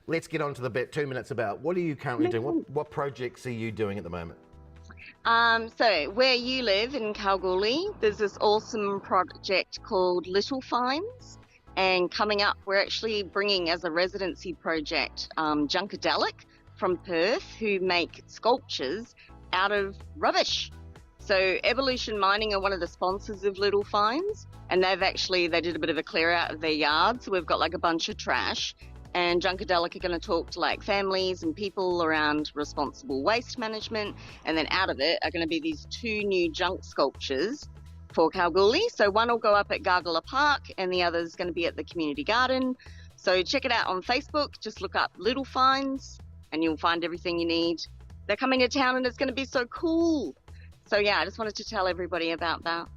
let's get on to the bit. 2 minutes about what are you currently doing? What projects are you doing at the moment? So where you live in Kalgoorlie, there's this awesome project called Little Finds. And coming up, we're actually bringing as a residency project Junkadelic from Perth, who make sculptures out of rubbish. So Evolution Mining are one of the sponsors of Little Finds, and they did a bit of a clear out of their yard. So we've got like a bunch of trash. And Junkadelic are going to talk to like families and people around responsible waste management. And then out of it are going to be these 2 new junk sculptures for Kalgoorlie. So one will go up at Gargala Park and the other is going to be at the community garden. So check it out on Facebook. Just look up Little Finds and you'll find everything you need. They're coming to town and it's going to be so cool. So yeah, I just wanted to tell everybody about that.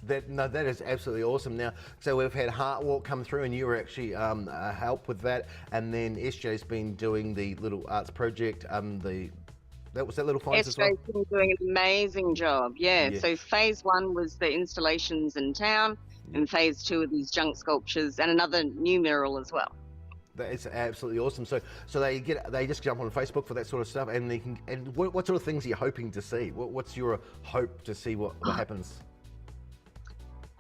That is absolutely awesome. Now, so we've had Heart Walk come through, and you were actually help with that, and then SJ's been doing the little arts project. That was that Little Finds as well. SJ's been doing an amazing job. Yeah. So phase 1 was the installations in town, and phase 2 are these junk sculptures and another new mural as well. That is absolutely awesome. So they just jump on Facebook for that sort of stuff, and they can. And what sort of things are you hoping to see? What's your hope to see what happens?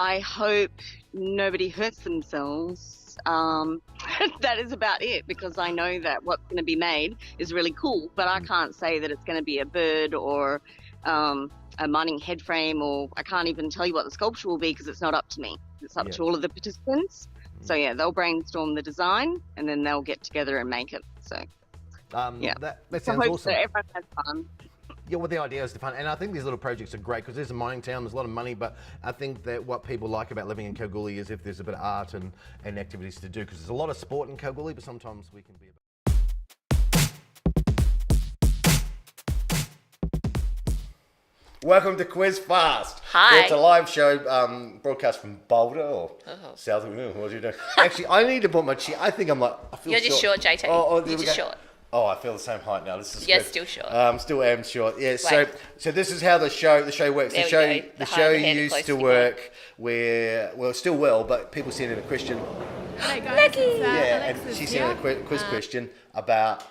I hope nobody hurts themselves. That is about it, because I know that what's going to be made is really cool, but I can't say that it's going to be a bird or a mining head frame, or I can't even tell you what the sculpture will be because it's not up to me. It's up to all of the participants. So yeah, they'll brainstorm the design and then they'll get together and make it. So that sounds awesome. So everyone has fun. Yeah, well, the idea is to fun, and I think these little projects are great because there's a mining town, there's a lot of money, but I think that what people like about living in Kalgoorlie is if there's a bit of art and activities to do, because there's a lot of sport in Kalgoorlie, but sometimes we can be a bit... Welcome to Quizfast. Hi. It's a live show broadcast from Boulder or South of what are you doing? Actually, I need to put my chair. I think I'm like... I feel You're just short, JT. You're just short. Oh, I feel the same height now. This is You're good. still short. Still am short. Yeah. So this is how the show works. There The show used to work where still well, but people send in a question. Hey guys, it's, And Alexis she sent in a quiz question about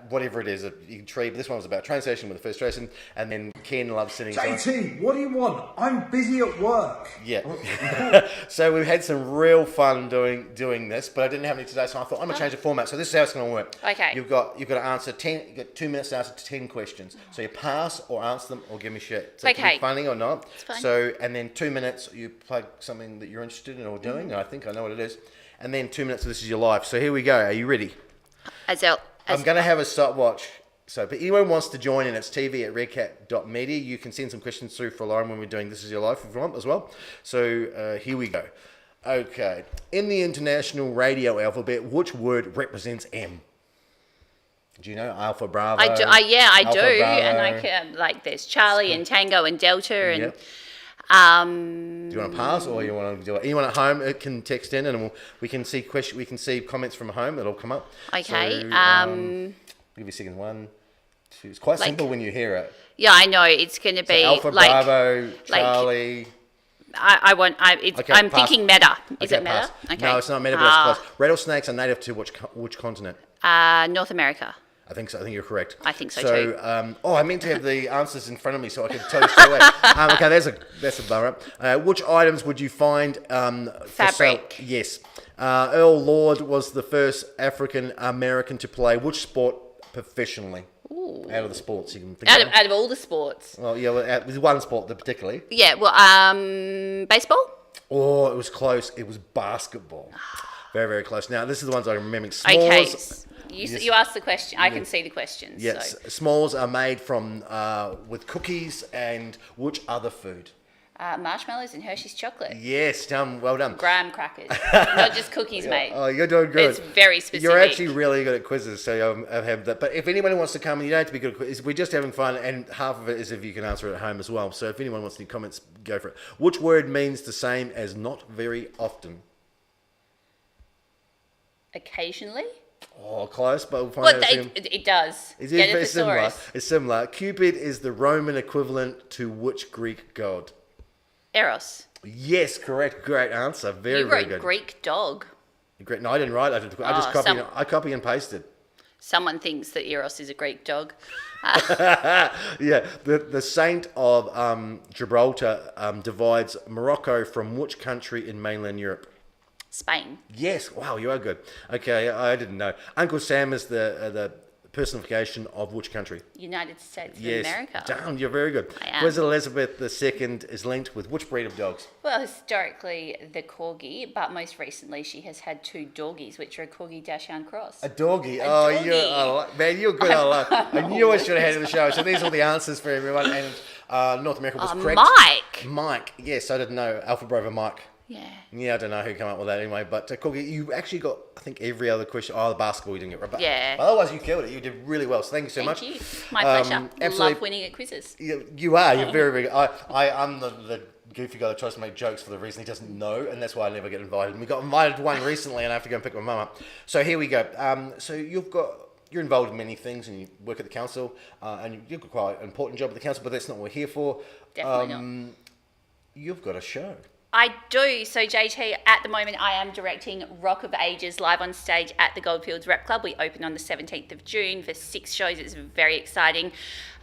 whatever it is. You can treat. This one was about train station with the first station, and then Ken loves sitting. JT, what do you want? I'm busy at work. Yeah. So we've had some real fun doing this, but I didn't have any today, so I thought I'm gonna change the format. So this is how it's gonna work. Okay. You've got to answer 10. You've got 2 minutes to answer 10 questions. So you pass or answer them or give me shit. So it can be funny or not. It's fine. So and then 2 minutes you plug something that you're interested in or doing. I think I know what it is. And then 2 minutes. This is your life. So here we go. Are you ready? I'm going to have a stopwatch. So, but anyone wants to join in, it's tv@redcat.media. You can send some questions through for Lauren when we're doing This Is Your Life if you want as well. So here we go. Okay. In the international radio alphabet, which word represents M? Do you know? Alpha, Bravo? I do. Alpha, And Bravo. I can, like, there's Charlie and Tango and Delta and... Yep. Do you want to pass or you want to do it? Anyone at home can text in and we can see comments from home that'll come up. Okay. So, give you a second. 1, 2. It's quite simple when you hear it. Yeah, I know. It's going to be Alpha, like... Bravo, Charlie. I'm thinking Meta. Is it Meta? Pass. Okay. No, it's not Meta, but it's close. Rattlesnakes are native to which continent? North America. I think so. I think you're correct. I think so too. I meant to have the answers in front of me so I could tell you straight away. Okay, that's a bummer. Which items would you find? Fabric. Yes. Earl Lord was the first African American to play which sport professionally? Ooh. Out of the sports you can think of. Out of all the sports. Well, yeah, there's one sport that particularly. Yeah. Well, baseball. Oh, it was close. It was basketball. Very, very close. Now, this is the ones I remember. Okay. S'mores, You asked the question. I can see the questions. yes, So. s'mores are made from with cookies and which other food? Marshmallows and Hershey's chocolate. Yes, well done. Graham crackers. Not just cookies, mate. Oh, you're doing good. It's very specific. You're actually really good at quizzes, so I have that. But if anyone wants to come, you don't have to be good at quizzes. We're just having fun, and half of it is if you can answer it at home as well. So if anyone wants any comments, go for it. Which word means the same as not very often? Occasionally. Oh, close, but we'll find out soon. It does. It's similar. It's similar. Cupid is the Roman equivalent to which Greek god? Eros. Yes, correct. Great answer. Very, You very wrote good. Greek dog. Great. No, I didn't write. I just copy and pasted. Someone thinks that Eros is a Greek dog. Yeah, the Saint of Gibraltar divides Morocco from which country in mainland Europe? Spain. Yes. Wow, you are good. Okay, I didn't know. Uncle Sam is the personification of which country? United States of Yes. America. Damn, you're very good. I am. Queen Elizabeth II is linked with which breed of dogs? Well, historically, the corgi, but most recently she has had 2 doggies, which are a corgi dachshund cross. A doggy. Doggy. You're good. I knew I should have had in the show. So these are all the answers for everyone. And North America was correct. Mike. Yes, I didn't know. Alpha Bravo Mike. Yeah, I don't know who came up with that anyway. But Corgi, you actually got, I think, every other question. Oh, the basketball you didn't get right. But otherwise, you killed it. You did really well. So thank you so much. Thank you. My pleasure. Absolutely. Love winning at quizzes. You are. You're very, very good. I'm the goofy guy that tries to make jokes for the reason he doesn't know, and that's why I never get invited. And we got invited to one recently, and I have to go and pick my mum up. So here we go. So you're involved in many things, and you work at the council, and you've got quite an important job at the council, but that's not what we're here for. Definitely not. You've got a show. I do. So JT, at the moment, I am directing Rock of Ages live on stage at the Goldfields Rep Club. We open on the 17th of June for 6 shows. It's very exciting.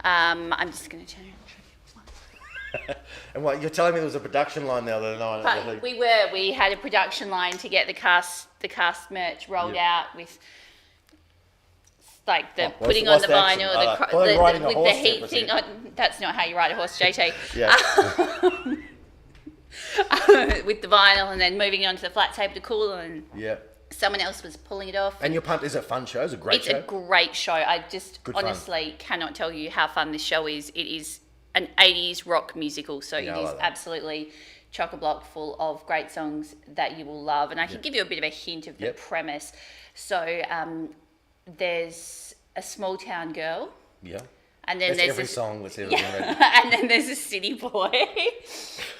I'm just going to turn around. And what you're telling me there was a production line now that I know. We had a production line to get the cast merch rolled out with like the putting on the vinyl, with the heat thing. Oh, that's not how you ride a horse, JT. Yeah. With the vinyl and then moving it onto the flat tape to cool, and someone else was pulling it off. And you're pumped. Is it a fun show? It's a great show. It's a great show. I just honestly cannot tell you how fun this show is. It is an 80s rock musical, so it is absolutely chock-a-block full of great songs that you will love. And I can give you a bit of a hint of the premise. So there's a small town girl. Yeah. And then there's every song that's ever been written. And then there's a city boy,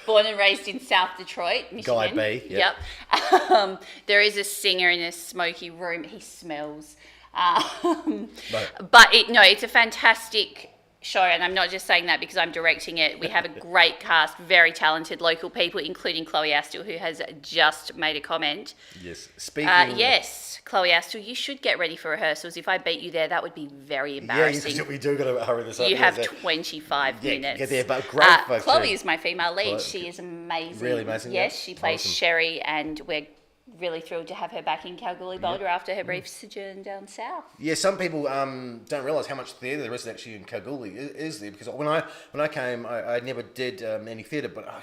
born and raised in South Detroit, Michigan. Guy B. Yep. There is a singer in a smoky room. He smells. But it's a fantastic show, and I'm not just saying that because I'm directing it. We have a great cast, very talented local people, including Chloe Astle, who has just made a comment. Yes. Speaking. Yes. Chloe Astle, you should get ready for rehearsals. If I beat you there, that would be very embarrassing. Yeah, we do got to hurry this up. You have 25 minutes. Get there, but great. Chloe is my female lead. She is amazing. Really amazing. Yes, she plays Sherry, and we're really thrilled to have her back in Kalgoorlie-Boulder after her brief sojourn down south. Yeah, some people don't realise how much theatre there is actually in Kalgoorlie is there, because when I came, I never did any theatre, but I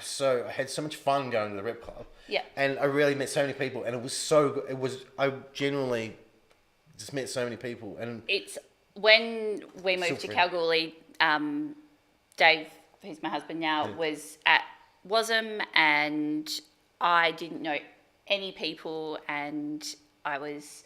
had so much fun going to the Rep Club. Yeah. And I really met so many people, and it was so good. I genuinely just met so many people. And it's when we moved to Kalgoorlie, Dave, who's my husband now, was at WASM, and I didn't know any people, and I was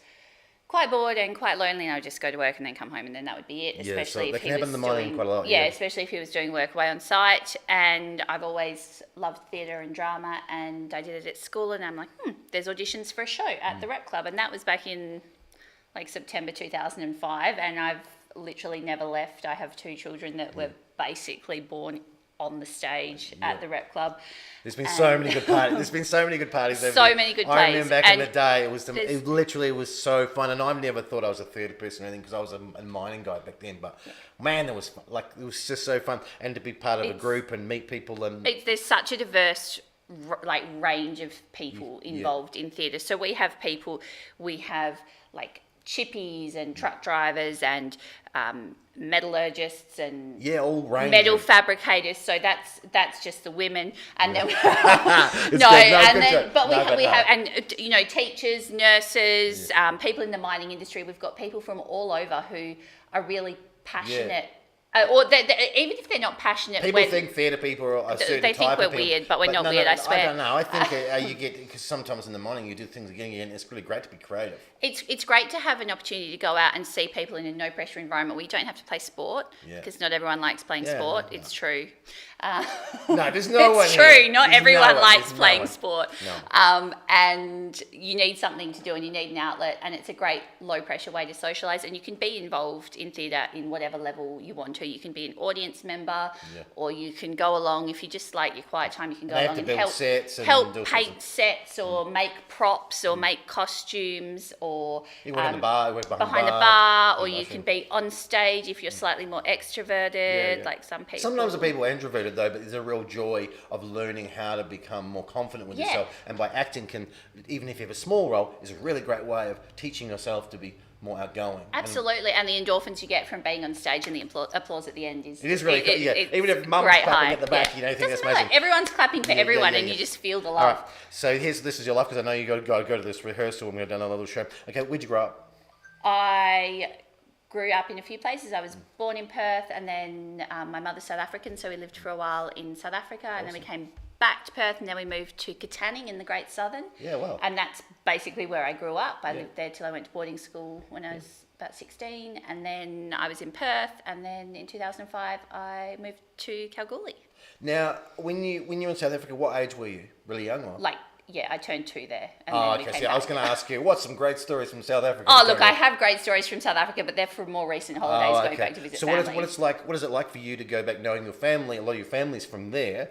quite bored and quite lonely, and I would just go to work and then come home, and then that would be it. Especially if he was doing quite a lot, especially if he was doing work away on site. And I've always loved theatre and drama, and I did it at school, and I'm like, there's auditions for a show at the Rep Club, and that was back in like September 2005, and I've literally never left. I have 2 children that were basically born on the stage at the Rep Club. There's been so many good parties. There's been so many good parties. So many good plays. I remember back in the day, it literally was so fun. And I've never thought I was a theatre person or anything, because I was a mining guy back then. But man, it was fun. It was just so fun, and to be part of a group and meet people. And there's such a diverse range of people involved in theatre. So we have chippies and truck drivers and metallurgists and all range metal fabricators. So that's just the women, and then teachers, nurses, people in the mining industry. We've got people from all over who are really passionate. Or even if they're not passionate, people think theatre people are a certain they think type we're of people. weird, but we're not weird. I swear. I don't know. I think you get, because sometimes in the mining you do things again, and it's really great to be creative. It's great to have an opportunity to go out and see people in a no pressure environment where you don't have to play sport, because not everyone likes playing sport. No. It's true. No, there's no one. It's true. Here. Not there's everyone no likes playing sport. No. And you need something to do, and you need an outlet, and it's a great low pressure way to socialise, and you can be involved in theatre in whatever level you want volunteer, you can be an audience member, or you can go along if you just like your quiet time. You can go along and help paint sets, or make props, or make costumes, or you work in the bar, work behind the bar, or you can be on stage if you're slightly more extroverted, like some people. Sometimes the people are introverted though, but there's a real joy of learning how to become more confident with yourself, and by acting can, even if you have a small role, is a really great way of teaching yourself to be more outgoing. Absolutely, and the endorphins you get from being on stage and the applause at the end is... It is really good, even if mum's clapping at the back, you know, you think that's amazing. Everyone's clapping for everyone, and you just feel the love. All right. So this is your life, because I know you got to go to this rehearsal and we're going to do another little show. Okay, where'd you grow up? I grew up in a few places. I was born in Perth, and then my mother's South African, so we lived for a while in South Africa, and then we came back to Perth, and then we moved to Katanning in the Great Southern. Yeah, wow. And that's basically where I grew up. I lived there till I went to boarding school when I was about 16, and then I was in Perth, and then in 2005 I moved to Kalgoorlie. Now, when you were in South Africa, what age were you? Really young, or? I turned 2 there. And okay. So I was going to ask you, what's some great stories from South Africa? Oh, look, I have great stories from South Africa, but they're from more recent holidays, going back to visit family. So what is it like for you to go back, knowing your family? A lot of your family's from there.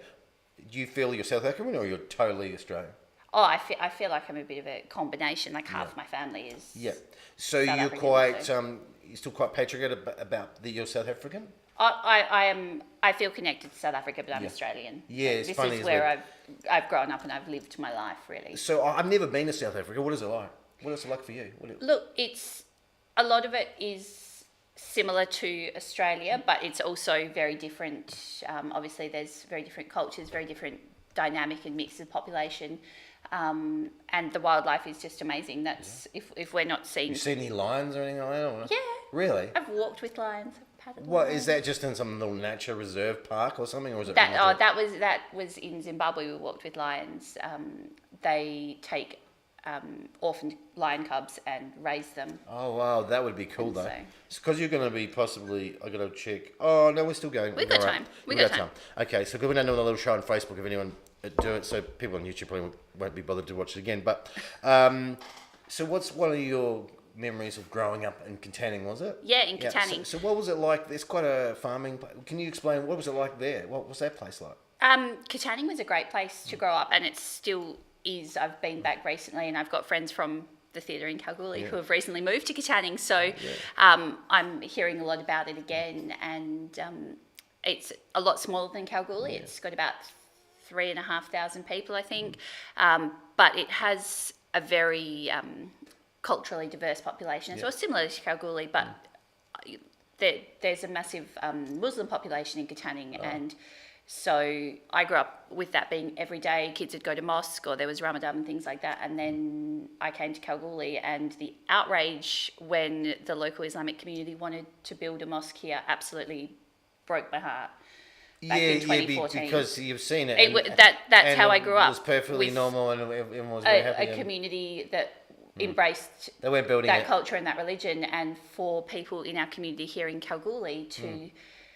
Do you feel you're South African, or you're totally Australian? Oh, I feel like I'm a bit of a combination. Like half my family is. Yeah. So South you're African, quite you're still quite patriotic about that you're South African? I am. I feel connected to South Africa, but I'm Australian. Yeah, it's funny. This is where I've grown up and I've lived my life, really. So I've never been to South Africa. What is it like? What is it like for you? Look, it's a lot of it is similar to Australia, but it's also very different. Obviously, there's very different cultures, very different dynamic and mix of population, and the wildlife is just amazing. That's if we're not seeing. You see any lions or anything like that? Or? Yeah. Really? I've walked with lions. What is that? Just in some little nature reserve park or something, or is it? That was in Zimbabwe. We walked with lions. They take orphaned lion cubs and raise them. Oh wow, that would be cool though. It's because you're going to be possibly. I got to check. Oh no, we're still going. We got time. We got time. Okay, so we're going to do a little show on Facebook if anyone do it. So people on YouTube probably won't be bothered to watch it again. But so what's one of your memories of growing up in Katanning, was it? Yeah, in Katanning. So what was it like? There's quite a farming. Can you explain what was it like there? What was that place like? Katanning was a great place to grow up, and it still is. I've been back recently, and I've got friends from the theatre in Kalgoorlie who have recently moved to Katanning. So I'm hearing a lot about it again, and it's a lot smaller than Kalgoorlie. It's got about 3,500 people, I think, but it has a very culturally diverse population. So it's similar to Kalgoorlie, but there's a massive Muslim population in Katanning, and so I grew up with that being every day. Kids would go to mosque, or there was Ramadan and things like that, and then I came to Kalgoorlie, and the outrage when the local Islamic community wanted to build a mosque here absolutely broke my heart. Back in 2014. Because you've seen it. That's how I grew up. It was perfectly normal, and everyone was very happy. A community that embraced they weren't building that culture and that religion, and for people in our community here in Kalgoorlie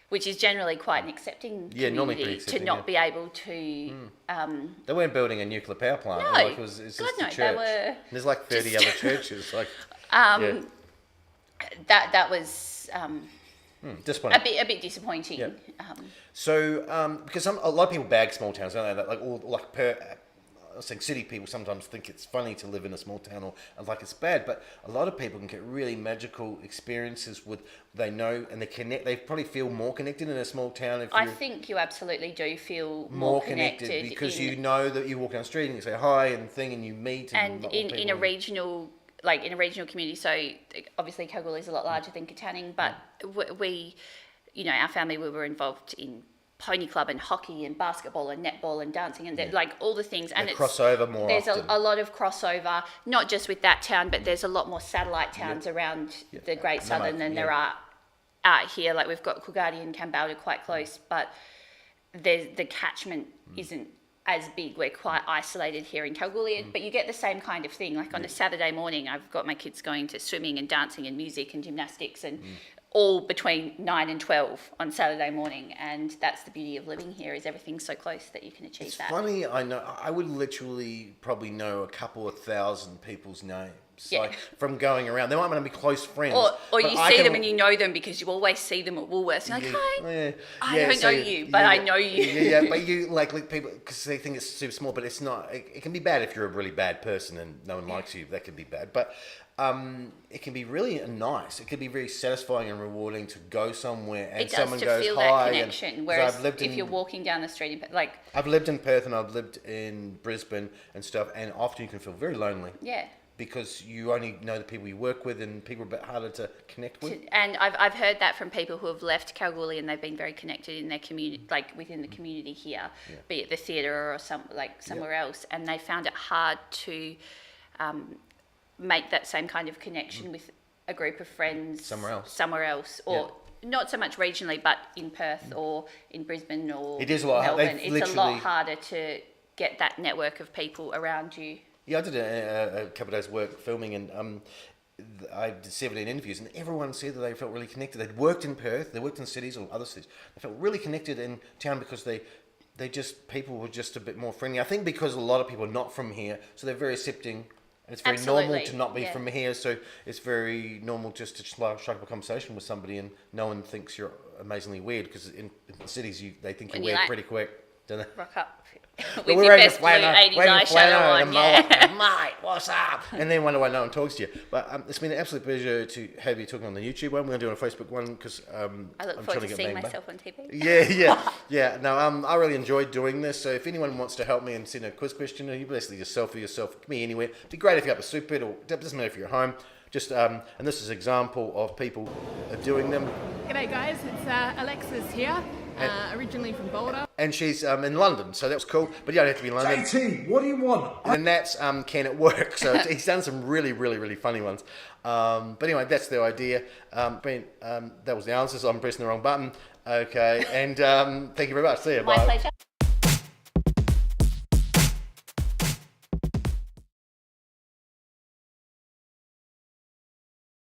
which is generally quite an accepting community, to not be able to... they weren't building a nuclear power plant. No, like it's just a church. They were there's like 30 other churches. Like that was disappointing. A bit disappointing. Yeah. So because a lot of people bag small towns, don't they? That I was saying city people sometimes think it's funny to live in a small town, or like it's bad, but a lot of people can get really magical experiences with, they know, and they probably feel more connected in a small town. I think you absolutely do feel more connected because you know that you walk down the street and you say hi and you meet. And in a regional community, so obviously Kalgoorlie is a lot larger than Katanning, but we, our family, we were involved in pony club and hockey and basketball and netball and dancing and like all the things, and it's crossover more. There's a lot of crossover, not just with that town, but there's a lot more satellite towns around the Great Southern than there are out here. Like we've got Coolgardie and Kambalda quite close, but the catchment isn't as big. We're quite isolated here in Kalgoorlie, but you get the same kind of thing. Like on a Saturday morning, I've got my kids going to swimming and dancing and music and gymnastics and all between 9 and 12 on Saturday morning, and that's the beauty of living here, is everything's so close that you can achieve that. It's funny, I know I would literally probably know a couple of thousand people's names from going around. They might not be close friends. Or you see them and you know them because you always see them at Woolworths. You're like, hi, I don't know you, but I know you. Yeah, but you like people because they think it's super small, but it's not. It can be bad if you're a really bad person and no one likes you. That can be bad, but it can be really nice. It can be very satisfying and rewarding to go somewhere and someone goes feel hi. That connection. Whereas if you're walking down the street, I've lived in Perth and I've lived in Brisbane and stuff, and often you can feel very lonely. Yeah. Because you only know the people you work with, and people are a bit harder to connect with. And I've heard that from people who have left Kalgoorlie and they've been very connected in their community, like within the community here, be it the theatre or somewhere else, and they found it hard to make that same kind of connection with a group of friends somewhere else, or not so much regionally, but in Perth or in Brisbane or it is a lot Melbourne. It's a lot harder to get that network of people around you. Yeah, I did a couple of days work filming, and I did 17 interviews, and everyone said that they felt really connected. They'd worked in Perth, they worked in cities or other cities. They felt really connected in town because people were just a bit more friendly. I think because a lot of people are not from here, so they're very accepting. And it's very normal to not be from here, so it's very normal just to strike up a conversation with somebody, and no one thinks you're amazingly weird, because in cities they think you're weird pretty quick, don't they? Rock up with your best blue 80s eyeshadow on, mate, what's up? And then wonder why no one talks to you. But it's been an absolute pleasure to have you talking on the YouTube one. We're going to do it on a Facebook one because I look forward to seeing myself on TV. Yeah. No, I really enjoyed doing this. So if anyone wants to help me and send a quiz question, you basically just selfie yourself. It can be anywhere. It'd be great if you're up a super pit, or it doesn't matter if you're at home. Just and this is an example of people doing them. G'day guys, it's Alexis here, originally from Boulder. And she's in London, so that was cool. But you don't have to be in London. JT, what do you want? And that's Can It Work? So he's done some really, really, really funny ones. But anyway, that's the idea. That was the answer, so I'm pressing the wrong button. Okay, and thank you very much. See you. My pleasure.